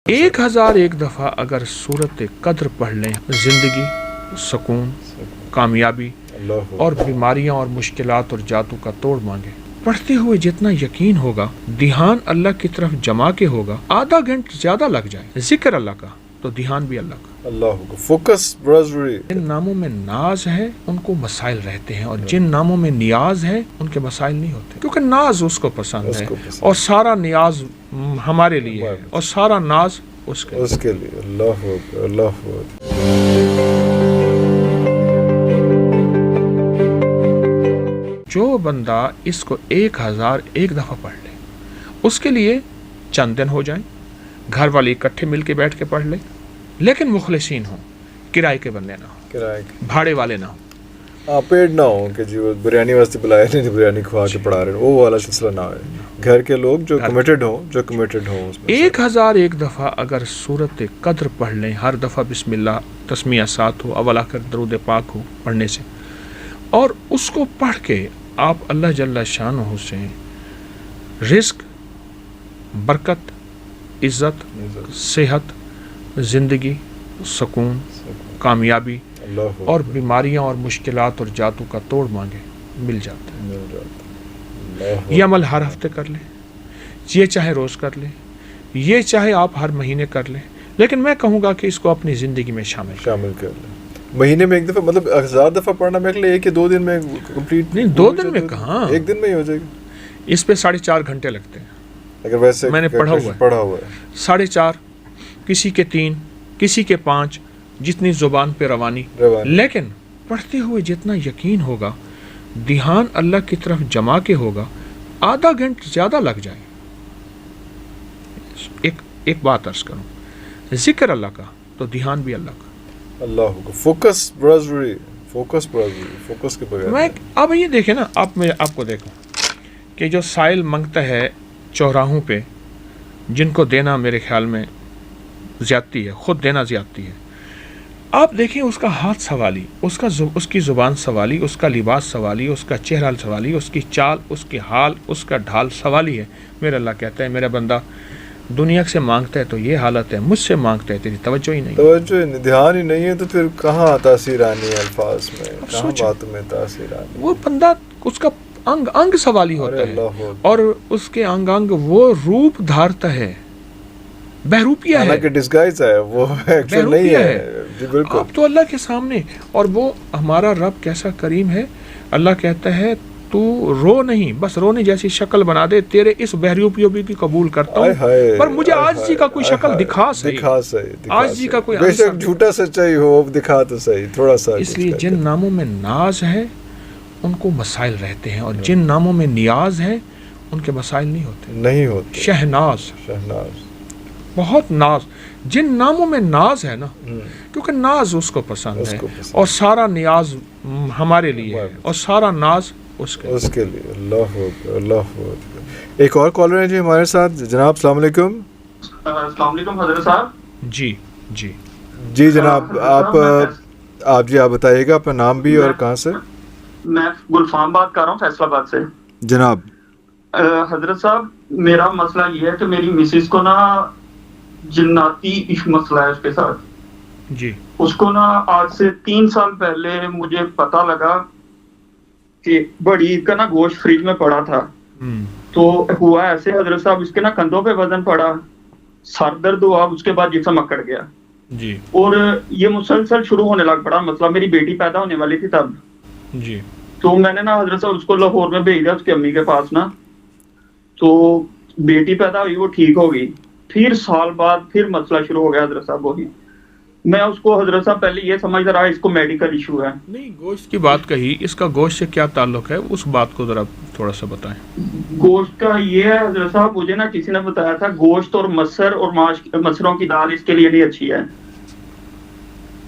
1001 دفعہ اگر سورت قدر پڑھ لیں زندگی، سکون، کامیابی اور بیماریاں اور مشکلات اور جادو کا توڑ مانگے. پڑھتے ہوئے جتنا یقین ہوگا، دھیان اللہ کی طرف جما کے ہوگا، آدھا گھنٹہ زیادہ لگ جائے ذکر اللہ کا تو دھیان بھی اللہ کا. اللہ کو فوکس برادری. جن ناموں میں ناز ہے ان کو مسائل رہتے ہیں، اور جن ناموں میں نیاز ہے ان کے مسائل نہیں ہوتے، کیونکہ ناز اس کو پسند ہے اور سارا نیاز ہمارے لیے ہے اور سارا ناز اس کے لیے. اللہ اکبر، اللہ اکبر. جو بندہ اس کو 1001 دفعہ پڑھ لے، اس کے لیے چند دن ہو جائیں، گھر والے اکٹھے مل کے بیٹھ کے پڑھ لے، لیکن مخلصین ہوں، کرائے کے بندے نہ ہوں، بھاڑے والے نہ ہوں، پیڑ نہ ہوں کہ جو بریانی واسطے بلایا نہیں، بریانی کھوا کے پڑھا رہے ہیں، وہ والا سلسلہ نہ ہو. گھر کے لوگ جو کمیٹڈ ہوں. 1001 دفعہ اگر سورت قدر پڑھ لیں، ہر دفعہ بسم اللہ تسمیہ ساتھ ہو، اول آخر درود پاک ہو پڑھنے سے، اور اس کو پڑھ کے آپ اللہ جل شانہ سے رزق، برکت، عزت، صحت، زندگی، سکون، کامیابی اور بیماریاں اور مشکلات اور جادو کا توڑ مانگے، مل جاتا ہے. یہ عمل ہر ہفتے کر لیں، یہ چاہے روز کر لیں، یہ چاہے آپ ہر مہینے کر لیں، لیکن میں کہوں گا کہ اس کو اپنی زندگی میں شامل کر لیں. مہینے میں ایک دفعہ، مطلب 1000 دفعہ پڑھنا میرے لیے 1 یا 2 دن میں کمپلیٹ نہیں. 2 دن میں کہاں، 1 دن میں ہی ہو جائے گی. اس پہ 4.5 گھنٹے لگتے ہیں. اگر ویسے میں نے پڑھا ہوا ہے 4.5، کسی کے 3، کسی کے 5، جتنی زبان پہ روانی. لیکن پڑھتے ہوئے جتنا یقین ہوگا، دھیان اللہ کی طرف جما کے ہوگا، آدھا گھنٹہ زیادہ لگ جائے. ایک بات عرض کروں، ذکر اللہ کا تو دھیان بھی اللہ کا. اللہ کو فوکس برادری. فوکس کے بغیر میں اب یہ دیکھیں نا، میں آپ کو دیکھوں کہ جو سائل منگتا ہے چوراہوں پہ، جن کو دینا میرے خیال میں زیادتی ہے، خود دینا زیادتی ہے. آپ دیکھیں اس کا ہاتھ سوالی، اس کی زبان سوالی، اس کا لباس سوالی، اس کا چہرہ سوالی، اس کی چال، اس کی حال، اس کا ڈھال سوالی ہے. میرا اللہ کہتا ہے میرا بندہ دنیا سے مانگتا ہے تو یہ حالت ہے، مجھ سے مانگتا ہے تیری توجہ ہی نہیں، دھیان ہی نہیں ہے، تو پھر کہاں تاثیر آنی ہے الفاظ میں، کہاں باتوں میں تاثیر آنی. وہ بندہ اس کا انگ سوالی ہوتا ہے، اور اس کے انگ وہ روپ دھارتا ہے، بہروپیہ ہے، حالانکہ ڈسگائز ہے، وہ ایکچوئل نہیں ہے. جی بالکل. اب تو اللہ کے سامنے، اور وہ ہمارا رب کیسا کریم ہے. اللہ کہتا ہے تو رو نہیں، بس رونے جیسی شکل بنا دے، تیرے اس بہروپیوں بھی قبول کرتا ہوں، پر مجھے آج جی کا کوئی شکل دکھا صحیح، آج جی کا کوئی بے شک جھوٹا سچائی ہو، دکھا تو صحیح تھوڑا سا. اس لیے جن ناموں میں ناز ہے ان کو مسائل رہتے ہیں، اور جن ناموں میں نیاز ہے ان کے مسائل نہیں ہوتے. شہناز، بہت ناز. جن ناموں میں ناز ہے نا، کیونکہ ناز اس کو پسند ہے اور سارا نیاز ہمارے لیے ہے اور سارا ناز اس کے لیے. اللہ اکبر، اللہ اکبر. ایک اور کالر ہے جی ہمارے ساتھ. جناب السلام علیکم. السلام علیکم حضرت صاحب. جی جناب، آپ بتائیے گا اپنا نام بھی اور کہاں سے. میں گلفام بات کر رہا ہوں فیصلہ آباد سے. جناب حضرت صاحب، میرا مسئلہ یہ ہے کہ میری مسز کو نا جناتی مسئلہ ہے اس کے ساتھ. جی. اس کو نا آج سے 3 سال پہلے مجھے پتا لگا کہ بڑی عید کا نا گوشت فریج میں پڑا تھا. تو ہوا ایسے حضرت صاحب، اس کے نا کندھوں پہ وزن پڑا، سر درد ہوا، اس کے بعد جسم اکڑ گیا. جی. اور یہ مسلسل شروع ہونے لگ پڑا. مطلب میری بیٹی پیدا ہونے والی تھی تب. جی. تو میں نے نا حضرت صاحب اس کو لاہور میں بھیج دیا اس کی امی کے پاس نا. تو بیٹی پیدا ہوئی، وہ ٹھیک ہو گئی. پھر سال بعد پھر مسئلہ شروع ہو گیا حضرت صاحب. وہی میں اس کو حضرت صاحب پہلے یہ سمجھتا رہا اس کو میڈیکل ایشو ہے. نہیں، گوشت کی بات کہی، اس کا گوشت سے کیا تعلق ہے، اس بات کو ذرا تھوڑا سا بتائیں. گوشت کا یہ ہے حضرت صاحب، مجھے نا کسی نے بتایا تھا گوشت اور مسر اور مسروں کی دال اس کے لیے نہیں اچھی ہے.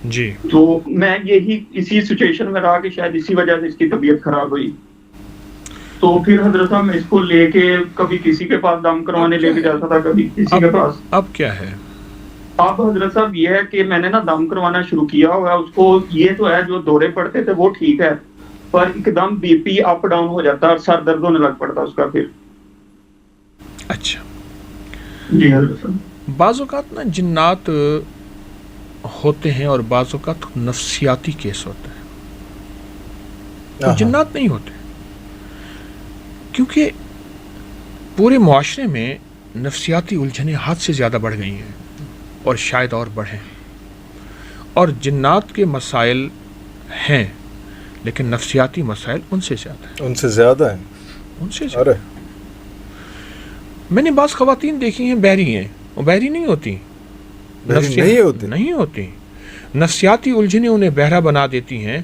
جی. تو میں اسی سچویشن میں رہا کہ شاید اسی وجہ سے اس کی طبیعت خراب ہوئی. تو پھر حضرت صاحب میں اس کو لے کے کبھی کسی کے پاس دم کروانے لے کے جاتا تھا، کبھی کسی کے پاس. اب کیا ہے؟ اب حضرت صاحب یہ ہے کہ میں نے نا دم کروانا شروع کیا ہوا. اس کو یہ تو ہے جو دورے پڑتے تھے وہ ٹھیک ہے، پر ایک them B P up down ہو جاتا ہے اور سر درد ہونے لگ پڑتا اس کا پھر. اچھا. جی حضرت صاحب. بعض اوقات نا جنات ہوتے ہیں اور بعض اوقات نفسیاتی کیس ہوتا ہے. تو جنات نہیں ہوتے کیونکہ پورے معاشرے میں نفسیاتی الجھنیں حد سے زیادہ بڑھ گئی ہیں اور شاید اور بڑھیں. اور جنات کے مسائل ہیں لیکن نفسیاتی مسائل ان سے زیادہ ہیں. ان سے زیادہ ہیں. ان سے زیادہ. میں نے بعض خواتین دیکھی ہیں بحری ہیں، وہ بحری نہیں ہوتی. نہیں ہوتی. نفسیاتی الجھنیں انہیں بہرا بنا دیتی ہیں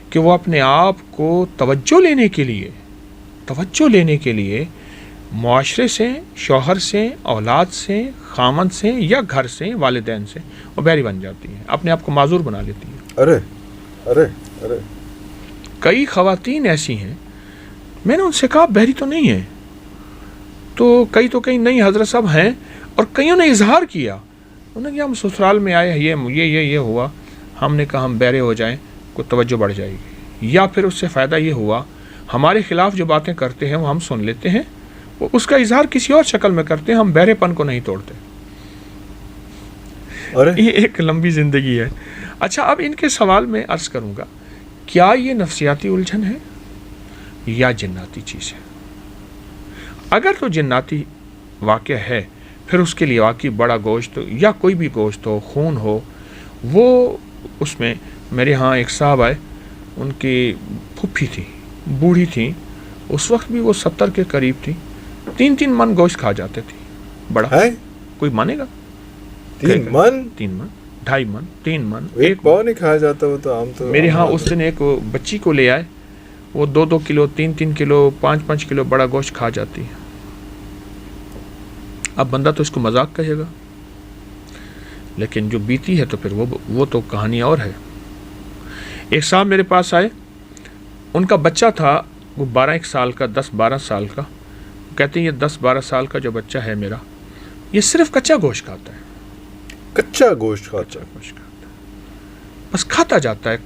کہ وہ اپنے آپ کو توجہ لینے کے لیے معاشرے سے، شوہر سے، اولاد سے، خامند سے یا گھر سے، والدین سے وہ بحری بن جاتی ہیں، اپنے آپ کو معذور بنا لیتی ہیں. ارے کئی خواتین ایسی ہیں، میں نے ان سے کہا بحری تو نہیں ہے، تو کئی نہیں حضرت صاحب ہیں، اور کئیوں نے اظہار کیا. انہوں نے کہا ہم سسرال میں آئے، یہ ہوا، ہم نے کہا ہم بہرے ہو جائیں کو توجہ بڑھ جائے گی، یا پھر اس سے فائدہ یہ ہوا ہمارے خلاف جو باتیں کرتے ہیں وہ ہم سن لیتے ہیں، وہ اس کا اظہار کسی اور شکل میں کرتے ہیں، ہم بہرے پن کو نہیں توڑتے. یہ ایک لمبی زندگی ہے. اچھا، اب ان کے سوال میں عرض کروں گا، کیا یہ نفسیاتی الجھن ہے یا جناتی چیز ہے؟ اگر تو جناتی واقعہ ہے پھر اس کے لیے واقعی بڑا گوشت یا کوئی بھی گوشت ہو، خون ہو، وہ اس میں میرے ہاں ایک صاحب آئے، ان کی پھپھی تھی، بوڑھی تھی، اس وقت بھی وہ 70 کے قریب تھی، 3 من گوشت کھا جاتے تھے. بڑا ہے کوئی مانے گا؟ 3 من 2.5 من 3 من ایک پاؤ نہیں کھایا جاتا. وہ تو عام تو میرے ہاں اس دن ایک بچی کو لے آئے، وہ 2 کلو 3 کلو 5 کلو بڑا گوشت کھا جاتی ہے. اب بندہ تو اس کو مذاق کہے گا، لیکن جو بیتی ہے تو پھر وہ تو کہانی اور ہے. ایک صاحب میرے پاس آئے، ان کا بچہ تھا وہ 12 سال کا، 10-12 سال کا. کہتے ہیں یہ 10-12 سال کا جو بچہ ہے میرا، یہ صرف کچا گوشت کھاتا ہے. کچا گوشت کھاتا ہے، بس کھاتا جاتا ہے،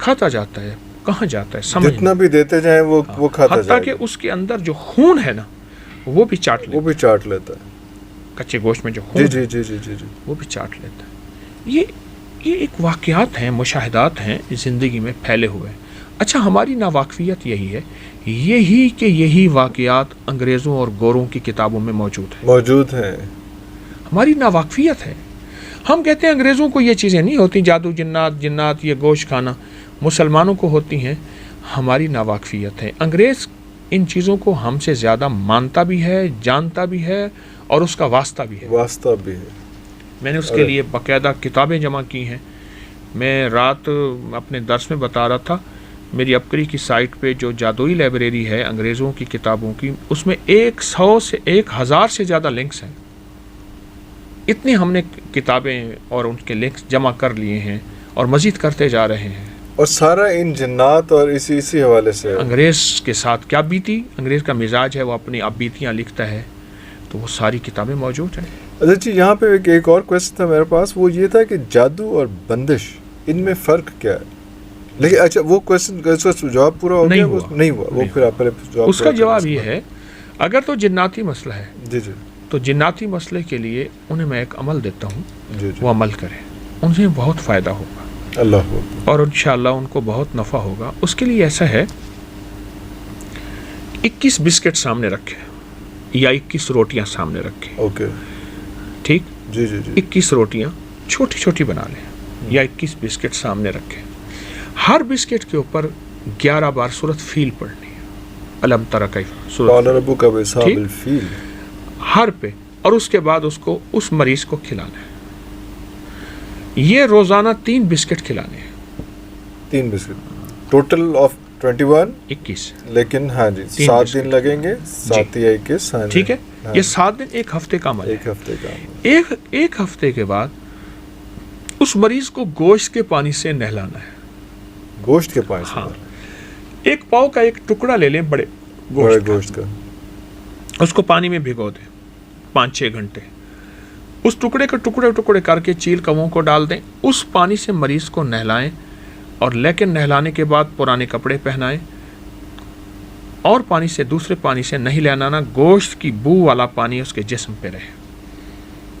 کہاں جاتا ہے سمجھ جتنا بھی دیتے جائیں وہ کھاتا جائے، حتیٰ کہ اس کے اندر جو خون ہے نا وہ بھی چاٹ لیتا ہے. کچے گوشت میں جو خون جی وہ بھی چاٹ لیتا ہے. یہ ایک واقعات ہیں، مشاہدات ہیں زندگی میں پھیلے ہوئے. اچھا، ہماری ناواقفیت یہی واقعات انگریزوں اور گوروں کی کتابوں میں موجود ہیں. ہماری ناواقفیت ہے. ہم کہتے ہیں انگریزوں کو یہ چیزیں نہیں ہوتی، جادو، جنات، یہ گوشت کھانا مسلمانوں کو ہوتی ہیں. ہماری ناواقفیت ہے. انگریز ان چیزوں کو ہم سے زیادہ مانتا بھی ہے، جانتا بھی ہے اور اس کا واسطہ بھی ہے. میں نے اس کے لیے باقاعدہ کتابیں جمع کی ہیں. میں رات اپنے درس میں بتا رہا تھا، میری اپکری کی سائٹ پہ جو جادوئی لائبریری ہے انگریزوں کی کتابوں کی، اس میں 100 سے 1000 سے زیادہ لنکس ہیں. اتنی ہم نے کتابیں اور ان کے لنکس جمع کر لیے ہیں اور مزید کرتے جا رہے ہیں. اور سارا ان جنات اور اسی حوالے سے انگریز کے ساتھ کیا بیتی، انگریز کا مزاج ہے، وہ اپنی اب بیتیاں لکھتا ہے، تو وہ ساری کتابیں موجود ہیں. اچھا جی، یہاں پہ ایک اور کویسچن تھا میرے پاس، وہ یہ تھا کہ جادو اور بندش ان میں فرق کیا ہے؟ لیکن اچھا وہ کویسچن جواب پورا ہو گیا؟ نہیں ہوا. وہ پھر آپ اس کا جواب یہ ہے، اگر تو جناتی مسئلہ ہے جی تو جناتی مسئلے کے لیے انہیں میں ایک عمل دیتا ہوں، جی وہ عمل کریں، انہیں بہت فائدہ ہوگا اللہ اور انشاءاللہ ان کو بہت نفع ہوگا. اس کے لیے ایسا ہے، 21 بسکٹ سامنے رکھے یا 21 روٹیاں سامنے رکھیں. اوکے ٹھیک. جی 21 روٹیاں چھوٹی چھوٹی بنا لیں یا 21 بسکٹ سامنے رکھیں. ہر بسکٹ کے اوپر 11 بار سورۃ فیل پڑھنی ہے، الم تر کیف، قال ربک باصحاب الفیل، ہر پہ. اور اس کے بعد اس کو اس مریض کو کھلانا ہے. یہ روزانہ 3 بسکٹ کھلانے ہیں. 3 بسکٹ ٹوٹل آف 21 لیکن ہاں جی 7 دن لگیں گے، 7 یا 21. ٹھیک ہے، یہ 7 دن ایک ہفتے کا عمل ہے. ایک ہفتے کے بعد اس مریض کو گوشت کے پانی سے نہلانا ہے. گوشت کے پانی سے؟ ہاں. 1 پاؤ کا ایک ٹکڑا لے لیں، بڑے گوشت کا، اس کو پانی میں بھگو دیں 5-6 گھنٹے. اس ٹکڑے کے ٹکڑے کر کے چیل کووں کو ڈال دیں. اس پانی سے مریض کو نہلائیں، اور لیکن نہلانے کے بعد پرانے کپڑے پہنائیں، اور پانی سے دوسرے پانی سے نہیں لہلانا. گوشت کی بو والا پانی اس کے جسم پہ رہے.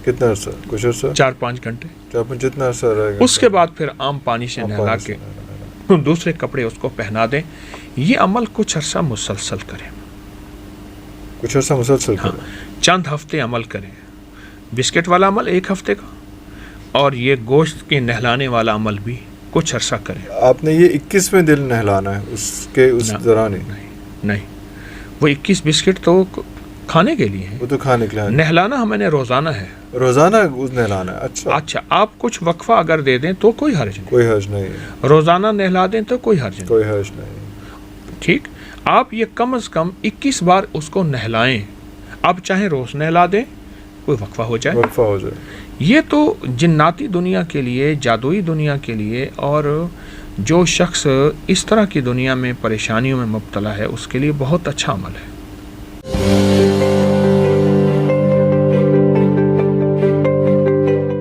کتنا عرصہ؟ کچھ عرصہ؟ 4-5 گھنٹے. جتنا عرصہ رہے گا. اس کے بعد پھر عام پانی سے نہلا کے دوسرے کپڑے اس کو پہنا دیں. یہ عمل کچھ عرصہ مسلسل کریں. کچھ عرصہ مسلسل کریں. چند ہفتے عمل کریں. بسکٹ والا عمل 1 ہفتے کا، اور یہ گوشت کے نہلانے والا عمل بھی کچھ عرصہ کریں. آپ نے یہ 21ویں دن نہلانا ہے اس دوران ہی؟ نہیں، وہ 21 بسکٹ تو کھانے کے لیے ہیں. وہ تو کھانے کے لیے. نہلانا ہمیں نے روزانہ ہے. روزانہ نہلانا ہے. اچھا، آپ کچھ وقفہ اگر دے دیں تو کوئی حرج نہیں. کوئی حرج نہیں. روزانہ نہلا دیں تو کوئی حرج نہیں. کوئی حرج نہیں. ٹھیک. آپ یہ کم از کم 21 بار اس کو نہلائیں. آپ چاہیں روز نہلا دیں، کوئی وقفہ ہو جائے. یہ تو جناتی دنیا کے لیے، جادوئی دنیا کے لیے، اور جو شخص اس طرح کی دنیا میں پریشانیوں میں مبتلا ہے اس کے لیے بہت اچھا عمل ہے.